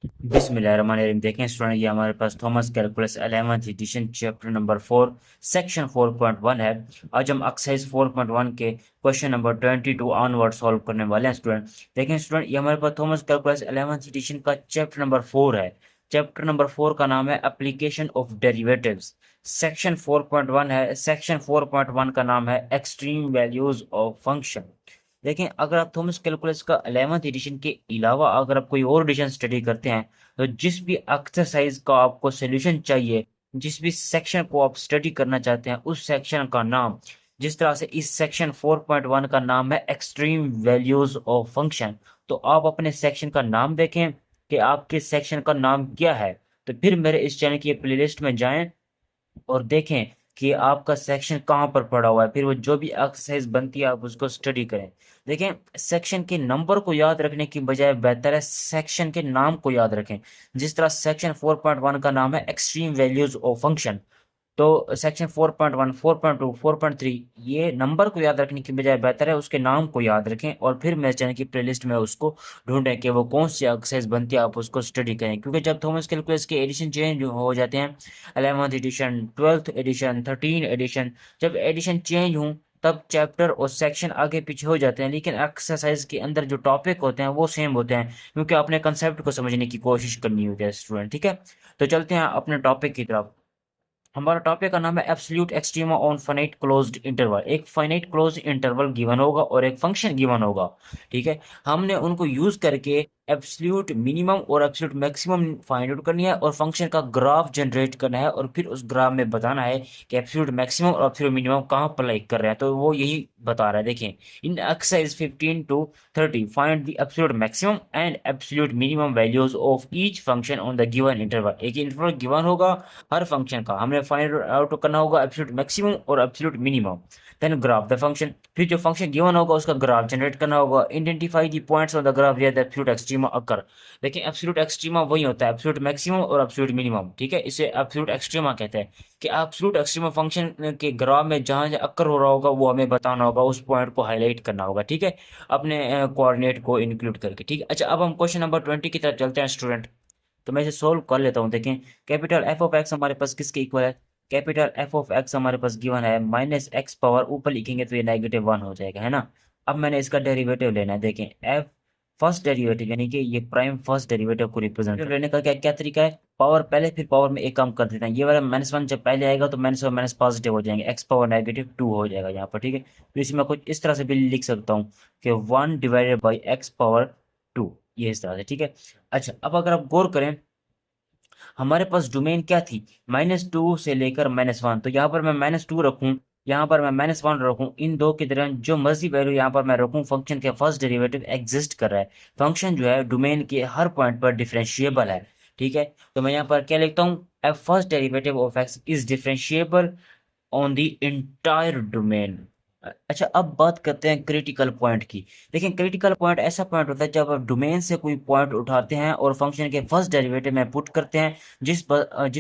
बिस्मिल्लाहिर्रहमानिर्रहीम। देखें स्टूडेंट, ये हमारे पास Thomas calculus 11th edition chapter number 4 section 4.1 है। आज हम एक्सरसाइज 4.1 के क्वेश्चन नंबर 22 ऑनवर्ड सॉल्व करने वाले हैं स्टूडेंट। देखें स्टूडेंट, ये हमारे पास थॉमस कैलकुलस 11th एडिशन का चैप्टर नंबर 4 है। चैप्टर नंबर 4 का नाम है एप्लीकेशन ऑफ डेरिवेटिव्स। सेक्शन 4.1 है। सेक्शन 4.1 का नाम है एक्सट्रीम वैल्यूज ऑफ फंक्शन। देखें, अगर आप थॉमस कैलकुलस का 11th एडिशन के अलावा अगर आप कोई और एडिशन स्टडी करते हैं, तो जिस भी एक्सरसाइज का आपको सॉल्यूशन चाहिए, जिस भी सेक्शन को आप स्टडी करना चाहते हैं, उस सेक्शन का नाम, जिस तरह से इस सेक्शन 4.1 का नाम है एक्सट्रीम वैल्यूज ऑफ फंक्शन, तो आप अपने सेक्शन का नाम देखें कि आपके सेक्शन का नाम क्या है। तो फिर मेरे इस चैनल की प्लेलिस्ट में जाएं और देखें कि आपका सेक्शन कहाँ पर पड़ा हुआ है, फिर वो जो भी एक्सरसाइज बनती है आप उसको स्टडी करें। देखें, सेक्शन के नंबर को याद रखने की बजाय बेहतर है सेक्शन के नाम को याद रखें। जिस तरह सेक्शन 4.1 का नाम है एक्सट्रीम वैल्यूज ऑफ फंक्शन, तो सेक्शन 4.1, 4.2, 4.3, ये नंबर को याद रखने की बजाय बेहतर है उसके नाम को याद रखें और फिर मेरे चैनल की प्लेलिस्ट में उसको ढूंढें कि वो कौन सी एक्सरसाइज बनती है, आप उसको स्टडी करें। क्योंकि जब थॉमस कैलकुलस के एडिशन चेंज हो जाते हैं, 11th edition, 12th edition, 13 edition, जब एडिशन चेंज हों तब चैप्टर और सेक्शन आगे पीछे हो जाते हैं, लेकिन एक्सरसाइज के अंदर जो टॉपिक होते हैं वो सेम होते हैं, क्योंकि अपने कंसेप्ट को समझने की कोशिश करनी होती है स्टूडेंट। ठीक है, तो चलते हैं अपने टॉपिक की तरफ। हमारा टॉपिक का नाम है absolute extrema on finite closed interval. एक फाइनाइट क्लोज्ड इंटरवल गिवन होगा और एक फंक्शन गिवन होगा। ठीक है, हमने उनको यूज करके एब्सोल्यूट मिनिमम और एब्सोल्यूट मैक्सिमम फाइंड आउट करनी है और फंक्शन का ग्राफ जनरेट करना है और फिर उस ग्राफ में बताना है कि एब्सोल्यूट मैक्सिमम और एब्सोल्यूट मिनिमम कहाँ पर लाइक कर रहे हैं। तो वो यही बता रहा है। देखें, in exercise 15 to 30 find the absolute maximum and absolute minimum values of each function on the given interval. एक इंटरवल गिवन होगा हर फंक्शन का, हमने फाइंड आउट करना होगा एब्सोल्यूट मैक्सिमम और absolute minimum. Then graph the function, फिर जो फंक्शन गिवन होगा उसका ग्राफ जनरेट करना होगा। Identify the points on the graph where the absolute extrema occur. देखिए, एब्सोल्यूट एक्सट्रीमा वही होता है एब्सोल्यूट मैक्सिमम और एब्सोल्यूट मिनिमम। ठीक है, इसे एब्सोल्यूट एक्सट्रीमा कहते हैं कि एब्सोल्यूट एक्सट्रीमा फंक्शन के ग्राफ में जहां जहां अकर हो रहा होगा वो हमें बताना होगा, उस पॉइंट को हाईलाइट करना होगा। ठीक है, अपने कोऑर्डिनेट को इंक्लूड करके। ठीक है, अच्छा, अब हम क्वेश्चन नंबर 20 की तरफ चलते हैं स्टूडेंट। तो मैं इसे सोल्व कर लेता हूँ। देखें, कैपिटल एफ ऑफ एक्स हमारे पास किसके इक्वल है? कैपिटल एफ ऑफ एक्स हमारे पास गिवन है माइनस एक्स पावर, ऊपर लिखेंगे तो ये -1 हो जाएगा, है ना। अब मैंने इसका डेरिवेटिव लेना है। देखें, एफ फर्स्ट डेरिवेटिव यानी कि ये प्राइम फर्स्ट डेरिवेटिव को रिप्रेजेंट लेने का क्या क्या तरीका है? पावर पहले फिर पावर में एक काम कर देते हैं। ये वाला -1 जब पहले आएगा तो माइनस और माइनस पॉजिटिव हो जाएंगे, एक्स पावर -2 हो जाएगा यहाँ पर। ठीक है, तो इसी में कुछ इस तरह से भी लिख सकता हूँ कि 1/x पावर 2, ये इस तरह से। ठीक है, अच्छा, अब अगर आप गौर करें, हमारे पास डोमेन क्या थी? -2 से लेकर -1। तो यहाँ पर मैं -2 रखूँ, यहाँ पर मैं -1 रखूँ, इन दो के दरमियान जो मर्जी वैल्यू यहाँ पर मैं रखूँ, फंक्शन के फर्स्ट डेरिवेटिव एग्जिस्ट कर रहा है। फंक्शन जो है डोमेन के हर पॉइंट पर डिफरेंशिएबल है। ठीक है, तो मैं यहाँ पर क्या लिखता हूँ? F first derivative of x is differentiable on the entire domain. अच्छा, अब बात करते हैं क्रिटिकल पॉइंट की। देखिए, क्रिटिकल पॉइंट ऐसा पॉइंट होता है जब आप डोमेन से कोई पॉइंट उठाते हैं और फंक्शन के फर्स्ट डेरिवेटिव में पुट करते हैं, जिस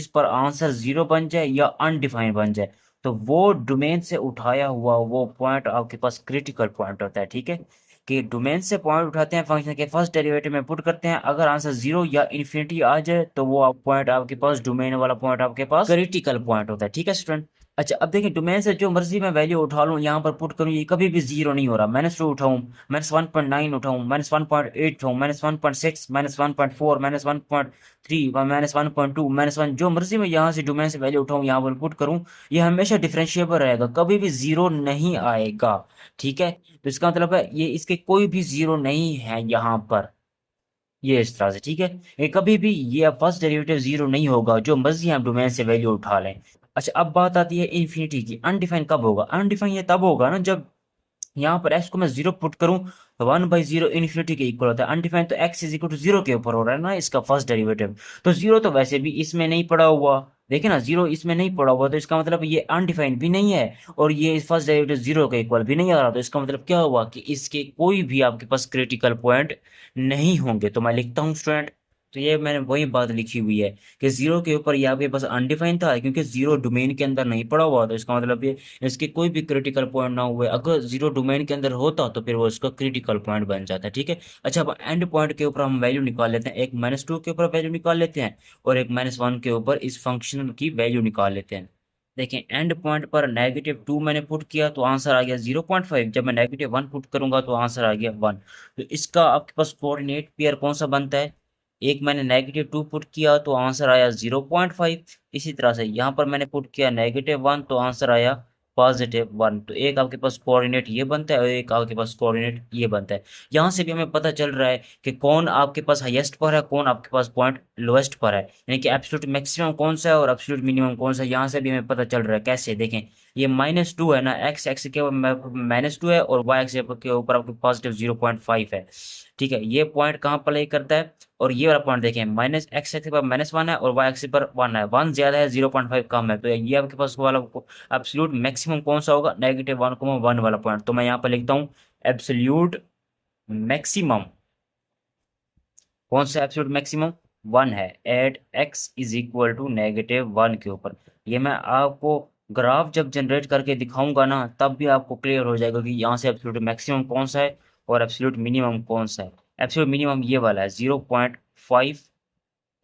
पर आंसर 0 बन जाए या अनडिफाइंड बन जाए, तो वो डोमेन से उठाया हुआ वो पॉइंट आपके पास क्रिटिकल पॉइंट होता है। ठीक है, कि डोमेन से पॉइंट उठाते हैं, फंक्शन के फर्स्ट डेरिवेटिव में पुट करते हैं, अगर आंसर 0 या इन्फिनिटी आ जाए तो वो पॉइंट आपके पास, डोमेन वाला पॉइंट आपके पास क्रिटिकल पॉइंट होता है। ठीक है स्टूडेंट। अच्छा, अब देखिए, डोमेन से जो मर्जी मैं वैल्यू उठा लूँ यहाँ पर पुट करूँ, ये कभी भी 0 नहीं हो रहा। -2 उठाऊँ, -1.9 उठाऊँ, -1.8 उठाऊँ, -1.6, -1.4, -1.3, -1.2, -1, जो मर्जी मैं यहाँ से डोमेन से वैल्यू उठाऊँ यहाँ पर पुट करूँ, ये हमेशा डिफरेंशिएबल रहेगा, कभी भी 0 नहीं आएगा। ठीक है, तो इसका मतलब है ये इसके कोई भी 0 नहीं है यहाँ पर, ये इस तरह से। ठीक है, ये कभी भी ये फर्स्ट डेरिवेटिव 0 नहीं होगा, जो मर्जी हम डोमेन से वैल्यू उठा लें। अच्छा, अब बात आती है इन्फिनिटी की। अनडिफाइन कब होगा? अनडिफाइन ये तब होगा ना जब यहाँ पर x को मैं 0 पुट करूँ, 1/0 इन्फिनिटी के इक्वल होता है। अनडिफाइन तो x इज इक्वल टू 0 के ऊपर हो रहा है ना इसका फर्स्ट डेरिवेटिव, तो 0 तो वैसे भी इसमें नहीं पड़ा हुआ। देखिए ना, 0 इसमें नहीं पड़ा हुआ, तो इसका मतलब ये अनडिफाइंड भी नहीं है और ये फर्स्ट डेरिवेटिव 0 के इक्वल भी नहीं आ रहा। तो इसका मतलब क्या हुआ कि इसके कोई भी आपके पास क्रिटिकल पॉइंट नहीं होंगे। तो मैं लिखता हूँ स्टूडेंट, तो ये मैंने वही बात लिखी हुई है कि जीरो के ऊपर ये आपके पास अनडिफाइंड था, क्योंकि जीरो डोमेन के अंदर नहीं पड़ा हुआ, तो इसका मतलब ये इसके कोई भी क्रिटिकल पॉइंट ना हुए। अगर जीरो डोमेन के अंदर होता तो फिर वो इसका क्रिटिकल पॉइंट बन जाता है, ठीक है। अच्छा, अब एंड पॉइंट के ऊपर हम वैल्यू निकाल लेते हैं, एक -2 के ऊपर वैल्यू निकाल लेते हैं और एक -1 के ऊपर इस फंक्शन की वैल्यू निकाल लेते हैं। देखें, एंड पॉइंट पर -2 मैंने पुट किया तो आंसर आ गया 0.5। जब मैं -1 पुट करूंगा तो आंसर आ गया 1। तो इसका आपके पास कोऑर्डिनेट पेयर कौन सा बनता है? एक मैंने -2 पुट किया तो आंसर आया 0.5। इसी तरह से यहाँ पर मैंने पुट किया -1 तो आंसर आया +1। तो एक आपके पास कोऑर्डिनेट ये बनता है और एक आपके पास कोऑर्डिनेट ये बनता है। यहाँ से भी हमें पता चल रहा है कि कौन आपके पास हाईएस्ट पर है, कौन आपके पास पॉइंट लोएस्ट पर है, यानी कि एब्सोल्यूट मैक्सिमम कौन सा है और एब्सोल्यूट मिनिमम कौन सा है। यहाँ से भी हमें पता चल रहा है। कैसे? देखें, ये -2 है ना, एक्स एक्स के -2 है और वाई एक्स के ऊपर आपके +0.5 है, ठीक है। ये पॉइंट कहाँ प्ले करता है? और ये वाला पॉइंट देखें, -x एक्स पर -1 है और वाई एक्स पर 1 है, 1 ज्यादा है 0.5 कम है, तो ये आपके पास वाला एब्सोल्यूट मैक्सिमम कौन सा होगा? -1,1 वाला पॉइंट। तो मैं यहाँ पर लिखता हूँ एब्सोल्यूट मैक्सिमम। कौन सा एब्सोल्यूट मैक्सिमम? 1 है, at x is equal to -1 के ऊपर। ये मैं आपको ग्राफ जब जनरेट करके दिखाऊंगा ना, तब भी आपको क्लियर हो जाएगा कि यहाँ से एब्सोल्यूट मैक्सिमम कौन सा है और एब्सोल्यूट मिनिमम कौन सा है। एब्सोल्यूट मिनिमम ये वाला है 0.5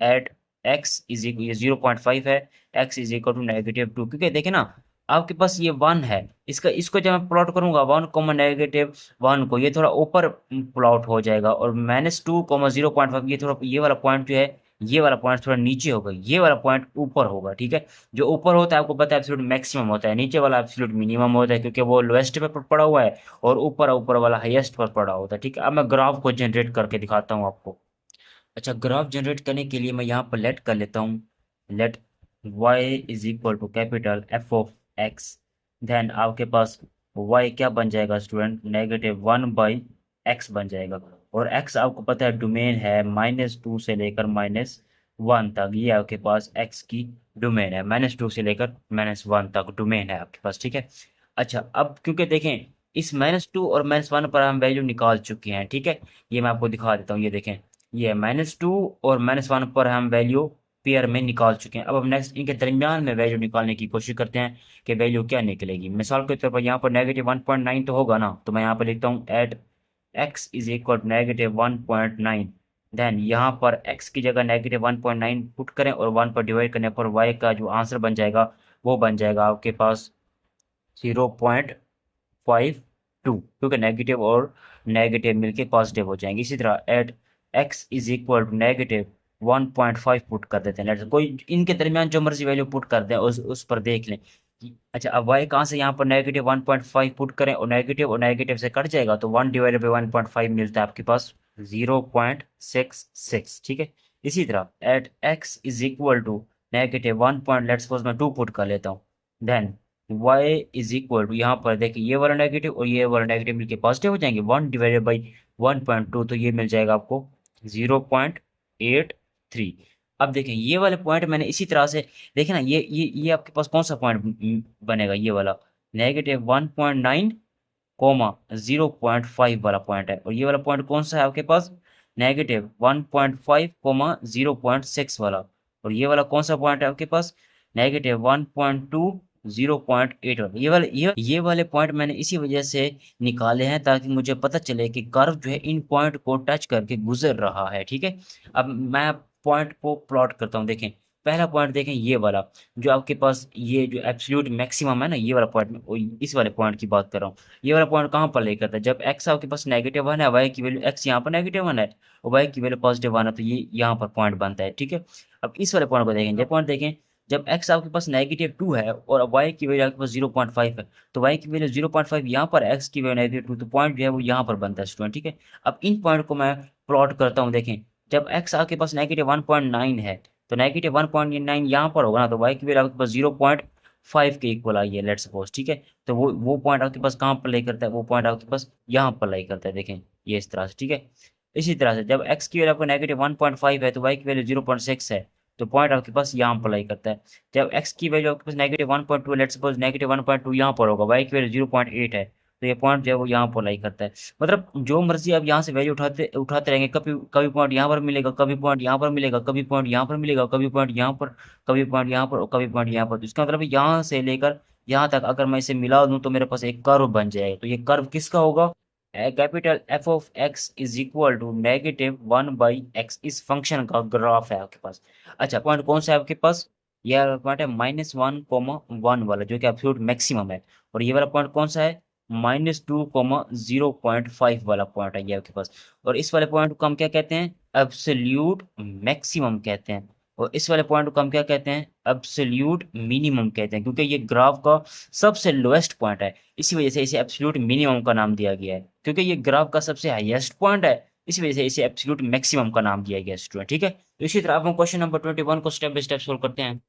एट एक्स इज इक्वल, ये 0.5 है, x इज इक्वल टू -2। क्योंकि देखे ना, आपके पास ये 1 है, इसका इसको जब मैं प्लॉट करूंगा 1, -1 को, ये थोड़ा ऊपर प्लॉट हो जाएगा, और -2, 0.5 ये थोड़ा, ये वाला पॉइंट जो है, ये वाला पॉइंट थोड़ा नीचे होगा, ये वाला पॉइंट ऊपर होगा, ठीक है। जो ऊपर होता है आपको पता है एब्सोल्यूट मैक्सिमम होता है, नीचे वाला एब्सोल्यूट मिनिमम होता है, क्योंकि वो लोएस्ट पे पड़ा हुआ है और ऊपर ऊपर वाला हाईएस्ट पर पड़ा होता है, ठीक है। अब मैं ग्राफ को जनरेट करके दिखाता हूँ आपको। अच्छा, ग्राफ जनरेट करने के लिए मैं यहाँ पर लेट कर लेता हूँ, let y is equal to capital F of x. Then आपके पास y क्या बन जाएगा स्टूडेंट? -1/x बन जाएगा। और x आपको पता है डोमेन है -2 से लेकर -1 तक, ये आपके पास x की डोमेन है, -2 से लेकर -1 तक डोमेन है आपके पास, ठीक है। अच्छा, अब क्योंकि देखें इस -2 और -1 पर हम वैल्यू निकाल चुके हैं, ठीक है। ये मैं आपको दिखा देता हूँ, ये देखें, ये -2 और -1 पर हम वैल्यू पेयर में निकाल चुके हैं। अब हम नेक्स्ट इनके दरमियान में वैल्यू निकालने की कोशिश करते हैं कि वैल्यू क्या निकलेगी। मिसाल के तौर पर यहाँ पर -1.9 तो होगा ना, तो मैं यहाँ पर लिखता हूँ at x is equal to -1.9। Then यहाँ पर x की जगह -1.9 पुट करें और 1 पर डिवाइड करने पर y का जो आंसर बन जाएगा वो बन जाएगा आपके पास 0.52, क्योंकि नेगेटिव और नेगेटिव मिलके पॉजिटिव हो जाएंगे। इसी तरह at x is equal to -1.5 put कर देते हैं। लेट्स कोई इनके दरमियान जो मर्जी वैल्यू पुट कर दें, उस पर देख लें। अच्छा, अब y कहाँ से यहाँ पर -1.5 पुट करें और नेगेटिव से कट जाएगा, तो 1/1.5 मिलता है आपके पास 0.66, ठीक है। इसी तरह at x is equal to -1 point, let's suppose मैं 2 पुट कर लेता हूँ। Then y is equal to, यहाँ पर देखिए ये वाला नेगेटिव और ये वाला नेगेटिव मिलके पॉजिटिव हो जाएंगे, 1/1.2, तो ये मिल जाएगा आपको 0.83। अब देखें ये वाले पॉइंट मैंने इसी तरह से देखे ना, ये आपके पास कौन सा पॉइंट बनेगा? ये वाला -1.9, 0.5 वाला पॉइंट है। और ये वाला पॉइंट कौन सा है आपके पास? -1.5, 0.6 वाला। और ये वाला कौन सा पॉइंट है आपके पास? -1.2, 0.8 वाला। ये वाले पॉइंट मैंने इसी वजह से निकाले हैं ताकि मुझे पता चले कि कर्व जो है इन पॉइंट को टच करके गुजर रहा है, ठीक है। अब मैं पॉइंट को प्लॉट करता हूँ। देखें, पहला पॉइंट देखें, ये वाला जो आपके पास ये जो एब्सोल्यूट मैक्सिमम है ना, ये वाला पॉइंट में इस वाले पॉइंट की बात कर रहा हूँ। ये वाला पॉइंट कहाँ पर ले करता है? जब x आपके पास -1 है, y की वैल्यू x यहाँ पर -1 है और y की वैल्यू +1 है, तो ये यहाँ पर पॉइंट बनता है, ठीक है। अब इस वाले पॉइंट को देखें, जब पॉइंट देखें, जब x आपके पास -2 है और y की वैल्यू आपके पास 0.5 है, तो y की वैल्यू 0.5 यहाँ पर, x की वैल्यू -2, तो पॉइंट जो है वो यहाँ पर बनता है स्टूडेंट, ठीक है। अब इन पॉइंट को मैं प्लॉट करता हूँ। देखें, जब x आपके पास -1.9 है, तो -1.9 यहाँ पर होगा ना, तो y की वैल्यू आपके पास 0.5 के इक्वल आई है, लेट्स सपोज, ठीक है। तो वो पॉइंट आपके पास कहाँ पर लाई करता है? वो पॉइंट आपके पास यहाँ पर लाई करता है, देखें ये इस तरह से, ठीक है। इसी तरह से जब x की वैल्यू आपको -1.5 है तो y की वैल्यू 0.6 है, तो पॉइंट आपके पास यहाँ पर लाई करता है। जब x की वैल्यू आपके पास -1.2, लेट्स सपोज -1.2 यहाँ पर होगा, y की वैल्यू 0.8 है, तो ये पॉइंट जो है वो यहाँ पर लाई करता है। मतलब जो मर्जी आप यहाँ से वैल्यू उठाते उठाते रहेंगे, कभी कभी पॉइंट यहाँ पर मिलेगा, कभी पॉइंट यहाँ पर मिलेगा, कभी पॉइंट यहाँ पर मिलेगा, कभी पॉइंट यहाँ पर, कभी पॉइंट यहाँ पर और कभी पॉइंट यहाँ पर। तो इसका मतलब यहाँ से लेकर यहाँ तक अगर मैं इसे मिला दूं तो मेरे पास एक कर्व बन जाएगा। तो ये कर्व किसका होगा? Capital F of x is equal to -1/x। इस फंक्शन का ग्राफ है आपके पास। अच्छा, पॉइंट कौन सा है आपके पास? यह पॉइंट है -1, 1 वाला, जो कि एब्सोल्यूट मैक्सिमम है। और ये वाला पॉइंट कौन सा है? -2, 0.5 वाला पॉइंट है ये आपके पास। और इस वाले पॉइंट को हम क्या कहते हैं? एब्सोल्यूट मैक्सिमम कहते हैं। और इस वाले पॉइंट को हम क्या कहते हैं? एब्सोल्यूट मिनिमम कहते हैं, क्योंकि ये ग्राफ का सबसे लोएस्ट पॉइंट है। इसी वजह से इसे एब्सोल्यूट मिनिमम का नाम दिया गया है, क्योंकि ये ग्राफ का सबसे हाईएस्ट पॉइंट है। इसी वजह से इसे एब्सोल्यूट मैक्सिमम का नाम दिया गया स्टूडेंट। ठीक है, तो इसी तरह हम क्वेश्चन नंबर 21 को स्टेप बाय स्टेप सोल्व करते हैं।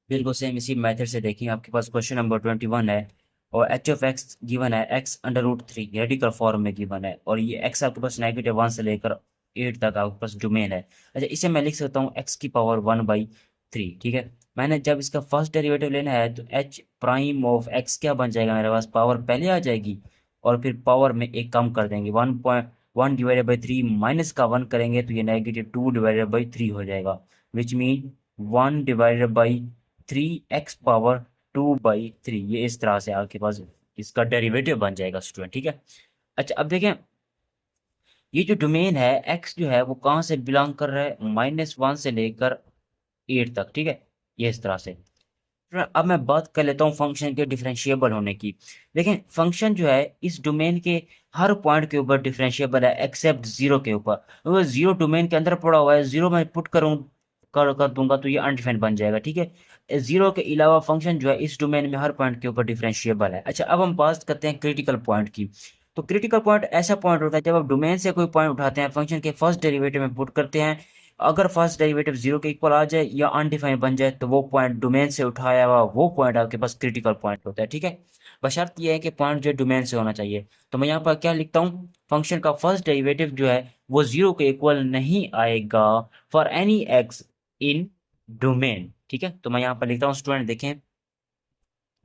बिल्कुल सेम इसी मेथड से देखें। आपके पास क्वेश्चन नंबर 21 है और एच ऑफ एक्स गिवन है x√3 रेडिकल फॉर्म में गिवन है, और ये x आपके पास -1 से लेकर 8 तक आपके पास डोमेन है। अच्छा, इसे मैं लिख सकता हूँ x⁻1/3। ठीक है, मैंने जब इसका फर्स्ट डेरिवेटिव लेना है तो h प्राइम ऑफ x क्या बन जाएगा मेरे पास? पावर पहले आ जाएगी और फिर पावर में एक कम कर देंगे। 1/3 माइनस का 1 करेंगे तो ये -2/3 हो जाएगा, विच मीन 1/3x⁻2/3। ये इस तरह से आपके पास इसका डेरिवेटिव बन जाएगा स्टूडेंट। ठीक है, अच्छा अब देखें, ये जो डोमेन है x जो है वो कहाँ से बिलोंग कर रहा है? -1 से लेकर 8 तक। ठीक है, ये इस तरह से। अब मैं बात कर लेता हूँ फंक्शन के डिफरेंशिएबल होने की। देखें, फंक्शन जो है इस डोमेन के हर पॉइंट के ऊपर डिफरेंशिएबल है एक्सेप्ट 0 के ऊपर। तो 0 डोमेन के अंदर पड़ा हुआ है, 0 मैं पुट करूँ कर दूंगा तो ये अनडिफाइंड बन जाएगा। ठीक है, 0 के अलावा फंक्शन जो है इस डोमेन में हर पॉइंट के ऊपर डिफरेंशिएबल है। अच्छा, अब हम बात करते हैं क्रिटिकल पॉइंट की। तो क्रिटिकल पॉइंट ऐसा पॉइंट होता है जब आप डोमेन से कोई पॉइंट उठाते हैं, फंक्शन के फर्स्ट डेरिवेटिव में पुट करते हैं, अगर फर्स्ट डेरिवेटिव 0 के इक्वल आ जाए या अनडिफाइंड बन जाए तो वो पॉइंट डोमेन से उठाया हुआ वो पॉइंट आपके पास क्रिटिकल पॉइंट होता है। ठीक है, बशर्त ये है कि पॉइंट जो डोमेन से होना चाहिए। तो मैं यहाँ पर क्या लिखता हूँ? फंक्शन का फर्स्ट डेरिवेटिव जो है वो 0 के इक्वल नहीं आएगा for any x in domain. ठीक है, तो मैं यहाँ पर लिखता हूँ स्टूडेंट, देखें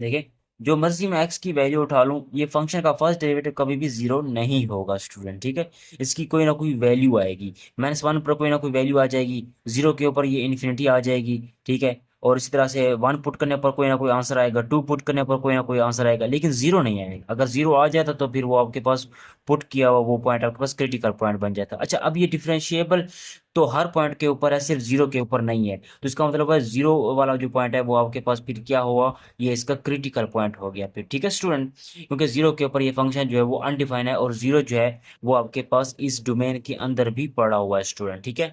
देखें, जो मर्जी मैं x की वैल्यू उठा लूँ, ये फंक्शन का फर्स्ट डेरिवेटिव कभी भी 0 नहीं होगा स्टूडेंट। ठीक है, इसकी कोई ना कोई वैल्यू आएगी। -1 पर कोई ना कोई वैल्यू आ जाएगी, 0 के ऊपर ये इन्फिनिटी आ जाएगी। ठीक है, और इसी तरह से 1 पुट करने पर कोई ना कोई आंसर आएगा, 2 पुट करने पर कोई ना कोई आंसर आएगा, लेकिन 0 नहीं आएगा। अगर 0 आ जाता तो फिर वो आपके पास पुट किया हुआ वो पॉइंट आपके पास क्रिटिकल पॉइंट बन जाता। अच्छा, अब ये डिफरेंशिएबल तो हर पॉइंट के ऊपर है, सिर्फ 0 के ऊपर नहीं है। तो इसका मतलब है 0 वाला जो पॉइंट है वो आपके पास फिर क्या हुआ? ये इसका क्रिटिकल पॉइंट हो गया फिर। ठीक है स्टूडेंट, क्योंकि 0 के ऊपर ये फंक्शन जो है वो अनडिफाइन है और 0 जो है वो आपके पास इस डोमेन के अंदर भी पड़ा हुआ है स्टूडेंट। ठीक है,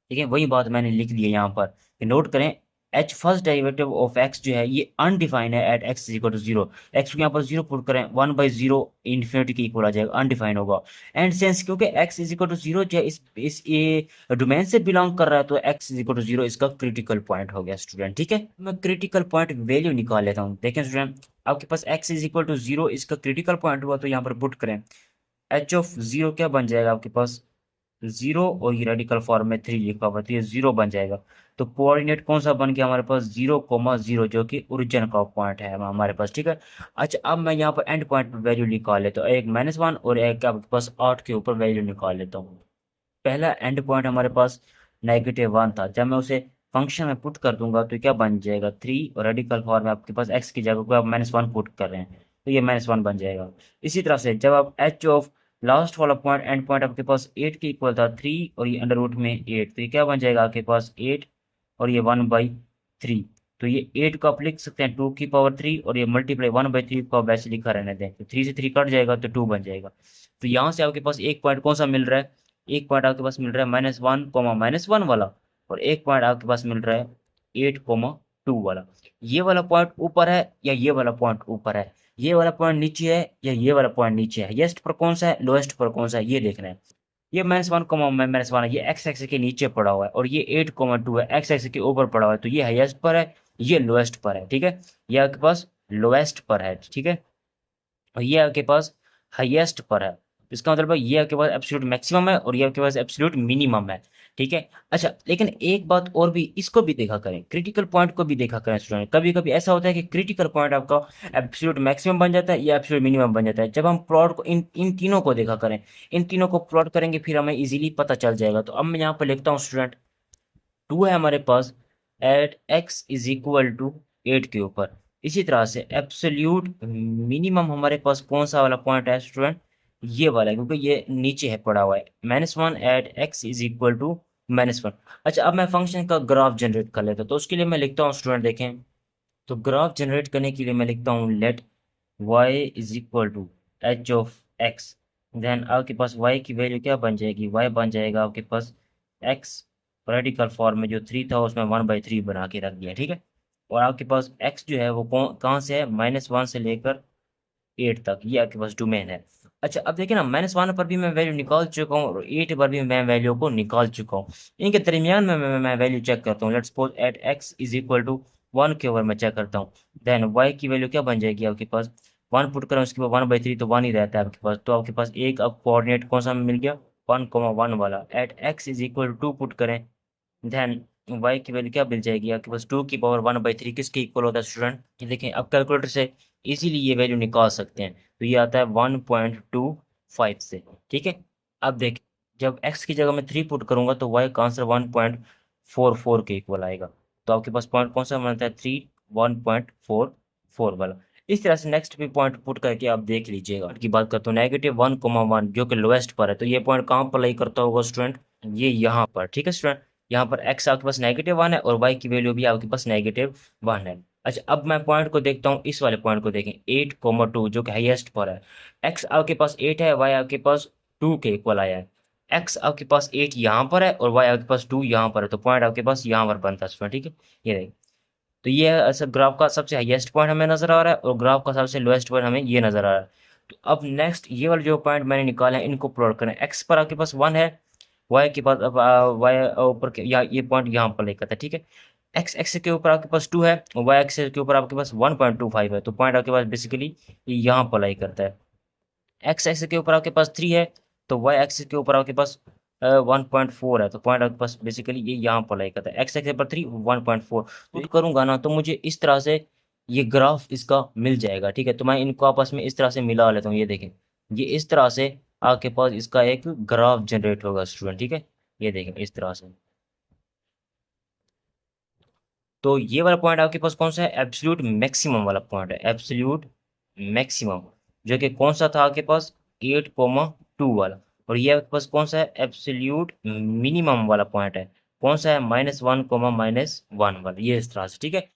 ठीक है, वही बात मैंने लिख दी है यहाँ पर। नोट करें, h first derivative of x जो है ये अनडिफाइंड है at x equal to 0। X को यहाँ पर 0 पुट करें, 1/0 इन्फिनिटी के इक्वल आ जाएगा, अनडिफाइंड होगा। एंड सेंस क्योंकि एक्स इज इक्वल टू 0 जो है इस ये डोमेन से बिलोंग कर रहा है, तो एक्स इज इक्वल टू 0 इसका क्रिटिकल पॉइंट हो गया स्टूडेंट। ठीक है, मैं क्रिटिकल पॉइंट वैल्यू निकाल लेता हूँ। देखें स्टूडेंट, आपके पास एक्स इज इक्वल टू 0 इसका क्रिटिकल पॉइंट हुआ, तो यहाँ पर पुट करें, एच ऑफ 0 क्या बन जाएगा आपके पास? 0 और ये रेडिकल फॉर्म में 3 लिखा हुआ, तो ये 0 बन जाएगा। तो कोऑर्डिनेट कौन सा बन गया हमारे पास? 0,0, जो कि ओरिजिन का पॉइंट है हमारे पास। ठीक है, अच्छा अब मैं यहाँ पर एंड पॉइंट पर वैल्यू निकाल लेता हूँ, एक -1 और एक आपके पास 8 के ऊपर वैल्यू निकाल लेता हूँ। पहला एंड पॉइंट हमारे पास -1 था, जब मैं उसे फंक्शन में पुट कर दूंगा तो क्या बन जाएगा? 3, और रेडिकल फॉर्म में आपके पास एक्स की जगह को आप -1 पुट कर रहे हैं तो ये -1 बन जाएगा। इसी तरह से जब आप एच ऑफ लास्ट वाला पॉइंट एंड पॉइंट आपके पास 8 के इक्वल था, 3 और ये अंडर रूट में 8, तो ये क्या बन जाएगा आपके पास? 8 और ये 1/3। तो ये 8 को आप लिख सकते हैं 2 की पावर 3, और ये मल्टीप्लाई 1/3 को आप वैसे लिखा रहने दें, तो 3 से 3 कट जाएगा तो 2 बन जाएगा। तो यहाँ से आपके पास एक पॉइंट कौन सा मिल रहा है? एक पॉइंट आपके पास मिल रहा है -1, वाला, और एक पॉइंट आपके पास मिल रहा है 8,2 वाला। ये वाला पॉइंट ऊपर है या ये वाला पॉइंट ऊपर है? ये वाला पॉइंट नीचे है या ये वाला पॉइंट नीचे है? हाईएस्ट पर कौन सा है, लोएस्ट पर कौन सा है, ये देखना है। ये -1, है, ये एक्स एक्सिस के नीचे पड़ा हुआ है, और ये 8,2 है एक्स एक्सिस के ऊपर पड़ा हुआ है, तो ये हाईएस्ट पर है, ये लोएस्ट पर है। ठीक है, ये आपके पास लोएस्ट पर है। ठीक है, और ये आपके पास हाईएस्ट पर है। इसका मतलब है ये आपके पास एब्सोल्यूट मैक्सिमम है और ये आपके पास एब्सोल्यूट मिनिमम है, ठीक है। अच्छा, लेकिन एक बात और भी, इसको भी देखा करें, क्रिटिकल पॉइंट को भी देखा करें स्टूडेंट। कभी कभी ऐसा होता है कि क्रिटिकल पॉइंट आपका एब्सोल्यूट मैक्सिमम बन जाता है या एब्सोल्यूट मिनिमम बन जाता है। जब हम प्लॉट को इन इन तीनों को देखा करें, इन तीनों को प्लॉट करेंगे फिर हमें इजीली पता चल जाएगा। तो अब मैं यहाँ पर लिखता हूँ स्टूडेंट, 2 है हमारे पास at x is equal to 8 के ऊपर। इसी तरह से एब्सोल्यूट मिनिमम हमारे पास कौन सा वाला पॉइंट है स्टूडेंट, ये वाला है, क्योंकि ये नीचे है पड़ा हुआ है, -1 at x is equal to -1। अच्छा, अब मैं फंक्शन का ग्राफ जनरेट कर लेता हूँ, तो उसके लिए मैं लिखता हूँ स्टूडेंट, देखें, तो ग्राफ जनरेट करने के लिए मैं लिखता हूँ let y is equal to h of x. Then आपके पास y की वैल्यू क्या बन जाएगी, y बन जाएगा आपके पास x, रेडिकल फॉर्म में जो 3 था उसमें 1/3 बना के रख दिया, ठीक है। और आपके पास x जो है वो कहाँ से है, -1 से लेकर 8 तक, ये आपके पास डोमेन है। अच्छा, अब देखिए ना, -1 पर भी मैं वैल्यू निकाल चुका हूँ और 8 पर भी मैं वैल्यू को निकाल चुका हूँ। इनके दरमियान में मैं वैल्यू चेक करता हूँ। Let's suppose at x is equal to 1 के ओवर मैं चेक करता हूँ। देन y की वैल्यू क्या बन जाएगी आपके पास, 1 पुट करें उसके बाद 1/3 तो 1 ही रहता है आपके पास। तो आपके पास एक अब कोऑर्डिनेट कौन सा मिल गया, 1,1 वाला। At x is equal to 2 put करें, देन y की वैल्यू क्या मिल जाएगी आपके पास, 2 की पावर 1/3 किसके इक्वल होता है स्टूडेंट, ये देखें, अब कैलकुलेटर से इजीली ये वैल्यू निकाल सकते हैं। तो ये आता है 1.25 से, ठीक है। अब देख, जब x की जगह मैं 3 पुट करूंगा तो y का आंसर 1.44 के इक्वल आएगा। तो आपके पास पॉइंट कौन सा बनता है, 3, 1.44 वाला। इस तरह से नेक्स्ट भी पॉइंट पुट करके आप देख लीजिएगा। की बात करता हूँ -1,1 जो कि लोएस्ट पर है, तो ये पॉइंट कहाँ पर लाई करता होगा स्टूडेंट, ये यहाँ पर, ठीक है स्टूडेंट। यहाँ पर x आपके पास -1 है और y की वैल्यू भी आपके पास -1 है। अच्छा, अब मैं पॉइंट को देखता हूँ, इस वाले पॉइंट को देखें, 8,2 जो कि हाईएस्ट पर है। x आपके पास 8 है, y आपके पास 2 के इक्वल आया है। x आपके पास 8 यहाँ पर है और y आपके पास 2 यहाँ पर है, तो पॉइंट आपके पास यहाँ पर बनता है स्टूडेंट, ठीक है। ये रही, तो ये ऐसा ग्राफ का सबसे हाईएस्ट पॉइंट हमें नजर आ रहा है और ग्राफ का सबसे लोएस्ट पॉइंट हमें ये नजर आ रहा है। तो अब नेक्स्ट ये वाले जो पॉइंट मैंने निकाले हैं इनको प्लॉट करें। x पर आपके पास 1 है, y के पास अब y ऊपर या ये पॉइंट यहाँ पर लेकर था, ठीक है। x एक्सिस के ऊपर आपके पास 2 है और y एक्सिस के ऊपर आपके पास 1.25 है, तो पॉइंट आपके पास बेसिकली यहाँ पर लाई करता है। x एक्सिस के ऊपर आपके पास 3 है, तो y एक्सिस के ऊपर आपके पास 1.4 है, तो पॉइंट आपके पास बेसिकली ये यहाँ पर लाई करता है। x एक्सिस पर 3, 1.4, तो करूंगा ना तो मुझे इस तरह से ये ग्राफ इसका मिल जाएगा, ठीक है। तो मैं इनको आपस में इस तरह से मिला लेता हूँ, ये देखें, ये इस तरह से आपके पास इसका एक ग्राफ जनरेट होगा स्टूडेंट, ठीक है। ये देखें इस तरह से। तो ये वाला पॉइंट आपके पास कौन सा है, एब्सोल्यूट मैक्सिमम वाला पॉइंट है, एब्सोल्यूट मैक्सिमम, जो कि कौन सा था आपके पास, 8,2 वाला। और ये आपके पास कौन सा है, एब्सोल्यूट मिनिमम वाला पॉइंट है, कौन सा है, -1, -1 वाला, ये इस तरह से, ठीक है।